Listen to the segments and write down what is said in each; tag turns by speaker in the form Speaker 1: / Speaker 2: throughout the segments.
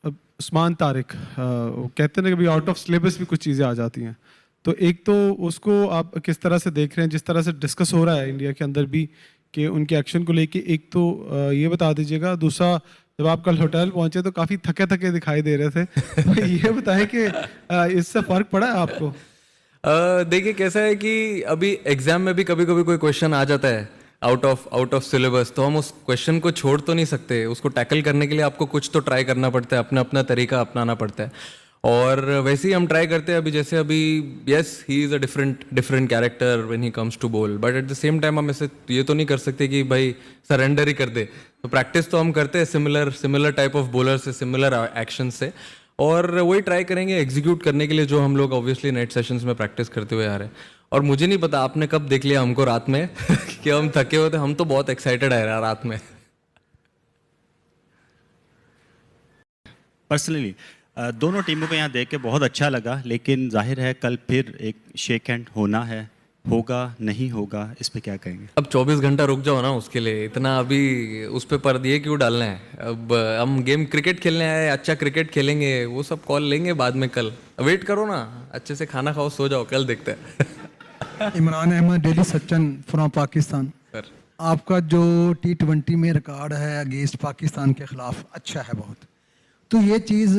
Speaker 1: उस्मान तारिक, वो कहते हैं ना कि भी आउट ऑफ सिलेबस भी कुछ चीज़ें आ जाती हैं, तो एक तो उसको आप किस तरह से देख रहे हैं, जिस तरह से डिस्कस हो रहा है इंडिया के अंदर भी कि उनके एक्शन को लेके, एक तो ये बता दीजिएगा। दूसरा, जब आप कल होटल पहुंचे तो काफ़ी थके थके दिखाई दे रहे थे, तो ये बताएं कि इससे फ़र्क पड़ा है आपको?
Speaker 2: देखिए कैसा है कि अभी एग्जाम में भी कभी कभी कोई क्वेश्चन आ जाता है आउट ऑफ सिलेबस, तो हम उस क्वेश्चन को छोड़ तो नहीं सकते। उसको टैकल करने के लिए आपको कुछ तो ट्राई करना पड़ता है, अपना अपना तरीका अपनाना पड़ता है। और वैसे ही हम ट्राई करते हैं। अभी जैसे अभी yes he is a different different character when he comes to bowl, but at the same time हम ऐसे ये तो नहीं कर सकते कि भाई सरेंडर ही कर दे। तो प्रैक्टिस तो हम करते हैं similar similar type of bowler से, सिमिलर एक्शन से, और वही ट्राई करेंगे एग्जीक्यूट करने के लिए जो हम लोग ऑब्वियसली नेट सेशंस में प्रैक्टिस करते हुए आ रहे हैं। और मुझे नहीं पता आपने कब देख लिया हमको रात में कि हम थके हुए थे। हम तो बहुत एक्साइटेड आ रहे हैं रात में।
Speaker 3: पर्सनली दोनों टीमों को यहाँ देख के बहुत अच्छा लगा, लेकिन जाहिर है कल फिर एक शेक हैंड होना है, होगा नहीं होगा, इस पे क्या कहेंगे?
Speaker 2: अब 24 घंटा रुक जाओ ना उसके लिए, इतना अभी उस पे पर्दे क्यों डालना है? अब हम गेम क्रिकेट खेलने आए, अच्छा क्रिकेट खेलेंगे, वो सब कॉल लेंगे बाद में। कल वेट करो ना, अच्छे से खाना खाओ, सो जाओ, कल देखते हैं।
Speaker 4: इमरान अहमद, डेली सच्चन फ्रॉम पाकिस्तान।
Speaker 2: सर
Speaker 4: आपका जो T20 में रिकॉर्ड है अगेंस्ट पाकिस्तान के खिलाफ अच्छा है बहुत, तो ये चीज़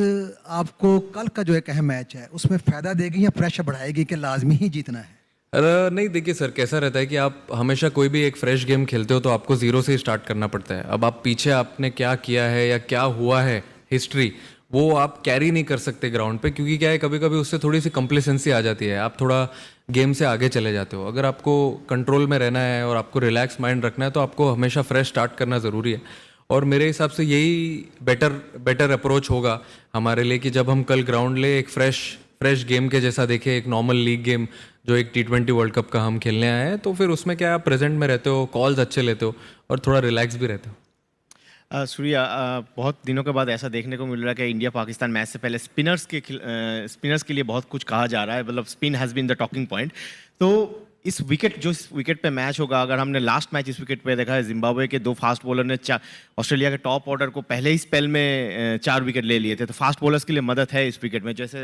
Speaker 4: आपको कल का जो एक अहम मैच है उसमें फ़ायदा देगी या प्रेशर बढ़ाएगी कि लाजमी ही जीतना है?
Speaker 2: नहीं देखिए सर, कैसा रहता है कि आप हमेशा कोई भी एक फ्रेश गेम खेलते हो तो आपको ज़ीरो से ही स्टार्ट करना पड़ता है। अब आप पीछे आपने क्या किया है या क्या हुआ है हिस्ट्री, वो आप कैरी नहीं कर सकते ग्राउंड पे, क्योंकि क्या है कभी कभी उससे थोड़ी सी कंप्लेसेंसी आ जाती है, आप थोड़ा गेम से आगे चले जाते हो। अगर आपको कंट्रोल में रहना है और आपको रिलैक्स माइंड रखना है तो आपको हमेशा फ्रेश स्टार्ट करना ज़रूरी है। और मेरे हिसाब से यही बेटर अप्रोच होगा हमारे लिए कि जब हम कल ग्राउंड ले एक फ्रेश गेम के जैसा देखें, एक नॉर्मल लीग गेम जो एक T20 वर्ल्ड कप का हम खेलने आए हैं, तो फिर उसमें क्या आप प्रेजेंट में रहते हो, कॉल्स अच्छे लेते हो और थोड़ा रिलैक्स भी रहते हो।
Speaker 5: सूर्या, बहुत दिनों के बाद ऐसा देखने को मिल रहा है कि इंडिया पाकिस्तान मैच से पहले स्पिनर्स के लिए बहुत कुछ कहा जा रहा है, मतलब spin has been the talking point. तो इस विकेट पे मैच होगा, अगर हमने लास्ट मैच इस विकेट पे देखा है, जिम्बाब्वे के दो फास्ट बॉलर ने ऑस्ट्रेलिया के टॉप ऑर्डर को पहले ही स्पेल में 4 विकेट ले लिए थे। तो फास्ट बॉलर्स के लिए मदद है इस विकेट में, जैसे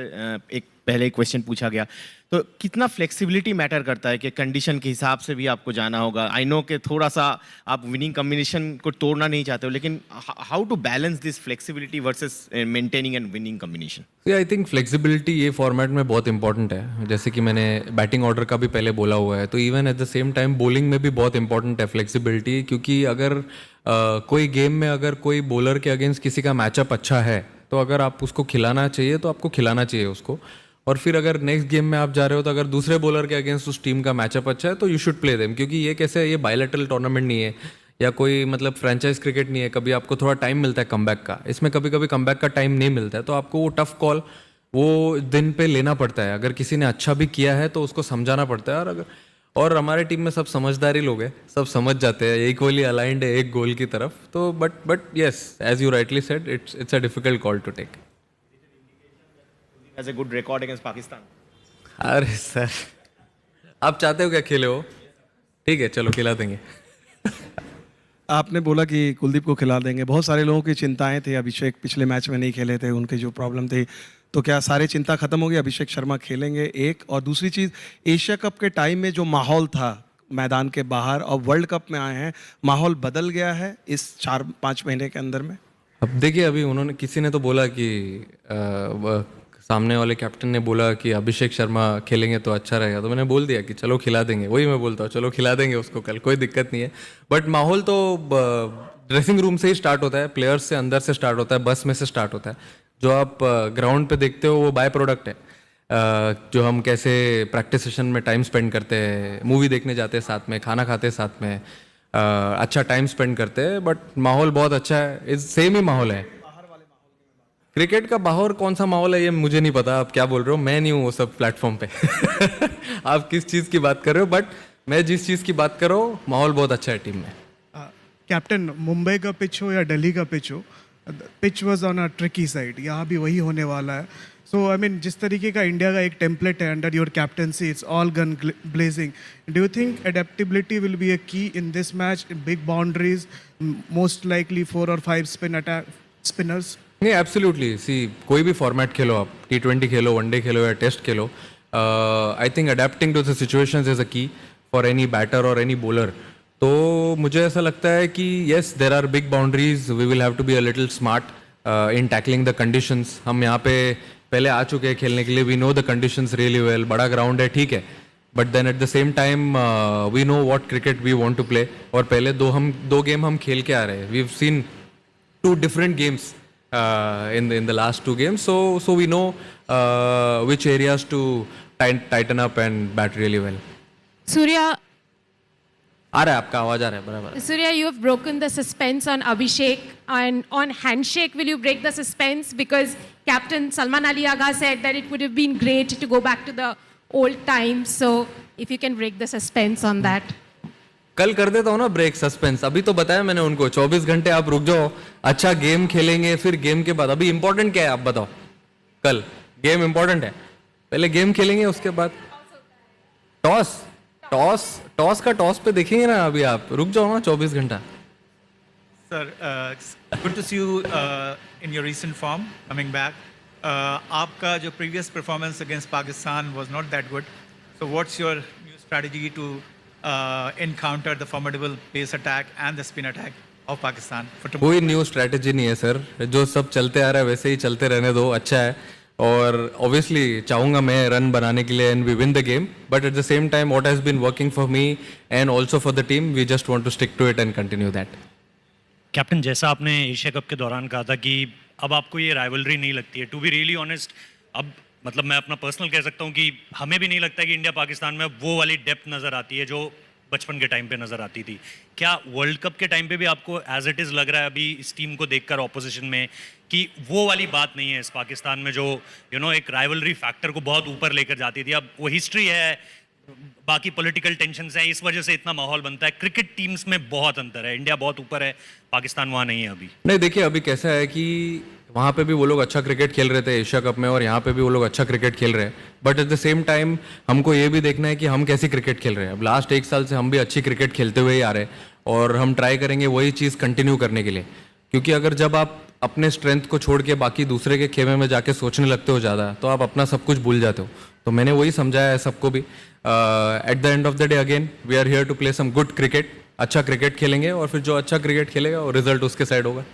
Speaker 5: एक पहले एक क्वेश्चन पूछा गया। तो कितना फ्लेक्सिबिलिटी मैटर करता है कि कंडीशन के हिसाब से भी आपको जाना होगा? आई नो कि थोड़ा सा आप विनिंग कॉम्बिनेशन को तोड़ना नहीं चाहते हो, लेकिन how to balance this flexibility versus maintaining and winning combination?
Speaker 2: I think flexibility ये फॉर्मेट में बहुत इंपॉर्टेंट है, जैसे कि मैंने बैटिंग ऑर्डर का भी पहले बोला हुआ है, तो even at the same time bowling में भी बहुत इंपॉर्टेंट है फ्लेक्सिबिलिटी। क्योंकि अगर कोई गेम में अगर कोई बॉलर के अगेंस्ट किसी का मैचअप अच्छा है, तो अगर आप उसको खिलाना चाहिए तो आपको खिलाना चाहिए उसको। और फिर अगर नेक्स्ट गेम में आप जा रहे हो तो अगर दूसरे बॉलर के अगेंस्ट उस टीम का मैचअप अच्छा है तो यू शुड प्ले देम। क्योंकि ये कैसे है, ये बायलैटरल टूर्नामेंट नहीं है या कोई मतलब फ्रेंचाइज क्रिकेट नहीं है, कभी आपको थोड़ा टाइम मिलता है कमबैक का। इसमें कभी कभी कमबैक का टाइम नहीं मिलता है, तो आपको वो टफ कॉल वो दिन पे लेना पड़ता है। अगर किसी ने अच्छा भी किया है तो उसको समझाना पड़ता है। और हमारे टीम में सब समझदारी लोग हैं, सब समझ जाते हैं, इक्वली अलाइंड है एक गोल की तरफ। तो but yes, as you rightly said, it's a difficult call to take.
Speaker 5: Has a good record against Pakistan.
Speaker 2: अरे सर, आप चाहते हो क्या खेले हो? ठीक है, चलो खिला देंगे।
Speaker 1: आपने बोला कि कुलदीप को खिला देंगे, बहुत सारे लोगों की चिंताएं थी, अभिषेक पिछले मैच में नहीं खेले थे, उनकी जो प्रॉब्लम थी, तो क्या सारी चिंता खत्म हो गई? अभिषेक शर्मा खेलेंगे एक। और दूसरी चीज़, एशिया कप के टाइम में जो माहौल था मैदान के बाहर, और वर्ल्ड कप में आए हैं, माहौल बदल गया है इस 4-5 महीने के अंदर में?
Speaker 2: अब देखिए, अभी उन्होंने किसी ने तो बोला कि सामने वाले कैप्टन ने बोला कि अभिषेक शर्मा खेलेंगे तो अच्छा रहेगा, तो मैंने बोल दिया कि चलो खिला देंगे। वही मैं बोलता हूँ, चलो खिला देंगे उसको कल, कोई दिक्कत नहीं है। बट माहौल तो ड्रेसिंग रूम से ही स्टार्ट होता है, प्लेयर्स से अंदर से स्टार्ट होता है, बस में से स्टार्ट होता है। जो आप ग्राउंड पे देखते हो वो बाय प्रोडक्ट है। जो हम कैसे प्रैक्टिस सेशन में टाइम स्पेंड करते हैं, मूवी देखने जाते हैं साथ में, खाना खाते हैं साथ में, अच्छा टाइम स्पेंड करते हैं, बट माहौल बहुत अच्छा है, सेम ही माहौल है। क्रिकेट का बाहर कौन सा माहौल है ये मुझे नहीं पता, आप क्या बोल रहे हो, मैं नहीं हूँ वो सब प्लेटफॉर्म पे। आप किस चीज़ की बात कर रहे हो, बट मैं जिस चीज़ की बात कर रहा हूँ, माहौल बहुत अच्छा है टीम में।
Speaker 6: कैप्टन, मुंबई का पिच हो या दिल्ली का पिच हो, pitch was on a tricky side, यहाँ भी वही होने वाला है। सो आई मीन, जिस तरीके का इंडिया का एक टेम्पलेट है under your captaincy, it's all gun blazing. Do you think adaptability will be a key in this match, big boundaries, most likely 4 और 5 स्पिनर्स?
Speaker 2: नहीं एब्सोल्युटली सी कोई भी फॉर्मेट खेलो आप T20 खेलो वनडे खेलो या टेस्ट खेलो I think adapting to the situations is a key for any batter और any bowler तो मुझे ऐसा लगता है कि yes there are big boundaries we will have to be a little smart in tackling the conditions हम यहाँ पे पहले आ चुके हैं खेलने के लिए we know the conditions really well बड़ा ग्राउंड है ठीक है but then at the same time we know what cricket we want to play और पहले दो गेम हम खेल के आ रहे हैं we have seen 2 different games in the last 2 games. So we know which areas to tighten up and bat really well.
Speaker 7: Surya,
Speaker 8: आ रहा है आपका आवाज आ रहा है बराबर
Speaker 7: Surya, you have broken the suspense on Abhishek and on handshake. Will you break the suspense because Captain Salman Ali Agha said that it would have been great to go back to the old times. So if you can break the suspense on that.
Speaker 2: कल कर देता हूँ ना break suspense अभी तो बताया मैंने उनको 24 घंटे आप रुक जाओ अच्छा गेम खेलेंगे फिर गेम के बाद अभी इंपॉर्टेंट क्या है आप बताओ कल गेम इंपॉर्टेंट है पहले गेम खेलेंगे उसके बाद टॉस टॉस टॉस का टॉस पे देखेंगे ना अभी आप रुक जाओ ना 24 घंटा
Speaker 9: Sir, good to see you in your recent form coming back. आपका जो previous performance against Pakistan was not that good. So what's your new strategy to encounter the formidable pace attack and the spin attack of Pakistan for tomorrow?
Speaker 2: कोई new strategy नहीं है sir जो सब चलते आ रहा है वैसे ही चलते रहने दो अच्छा है और ऑब्वियसली चाहूँगा मैं रन बनाने के लिए and we win the game but at the same time what has been working for me and also for the team we just want to stick to it and continue that
Speaker 10: captain जैसा आपने Asia cup के दौरान कहा था कि अब आपको ये राइवलरी नहीं लगती है टू बी रियली ऑनेस्ट अब मतलब मैं अपना पर्सनल कह सकता हूँ कि हमें भी नहीं लगता कि इंडिया पाकिस्तान में वो वाली डेप्थ नज़र आती है जो बचपन के टाइम पे नज़र आती थी क्या वर्ल्ड कप के टाइम पे भी आपको एज इट इज़ लग रहा है अभी इस टीम को देखकर ऑपोजिशन में कि वो वाली बात नहीं है इस पाकिस्तान में जो एक राइवलरी फैक्टर को बहुत ऊपर लेकर जाती थी अब वो हिस्ट्री है बाकी पॉलिटिकल टेंशन्स हैं इस वजह से इतना माहौल बनता है क्रिकेट टीम्स में बहुत अंतर है इंडिया बहुत ऊपर है पाकिस्तान वहाँ नहीं है अभी
Speaker 2: नहीं देखिए अभी कैसा है कि वहाँ पे भी वो लोग अच्छा क्रिकेट खेल रहे थे एशिया कप में और यहाँ पे भी वो लोग अच्छा क्रिकेट खेल रहे हैं but at the same time हमको ये भी देखना है कि हम कैसी क्रिकेट खेल रहे हैं अब लास्ट 1 साल से हम भी अच्छी क्रिकेट खेलते हुए ही आ रहे हैं और हम ट्राई करेंगे वही चीज़ कंटिन्यू करने के लिए क्योंकि अगर जब आप अपने स्ट्रेंथ को छोड़ के बाकी दूसरे के खेमे में जाके सोचने लगते हो ज़्यादा तो आप अपना सब कुछ भूल जाते हो तो मैंने वही समझाया है सबको भी at the end of the day again we are here to play some good cricket अच्छा क्रिकेट खेलेंगे और फिर जो अच्छा क्रिकेट खेलेगा वो रिजल्ट उसके साइड होगा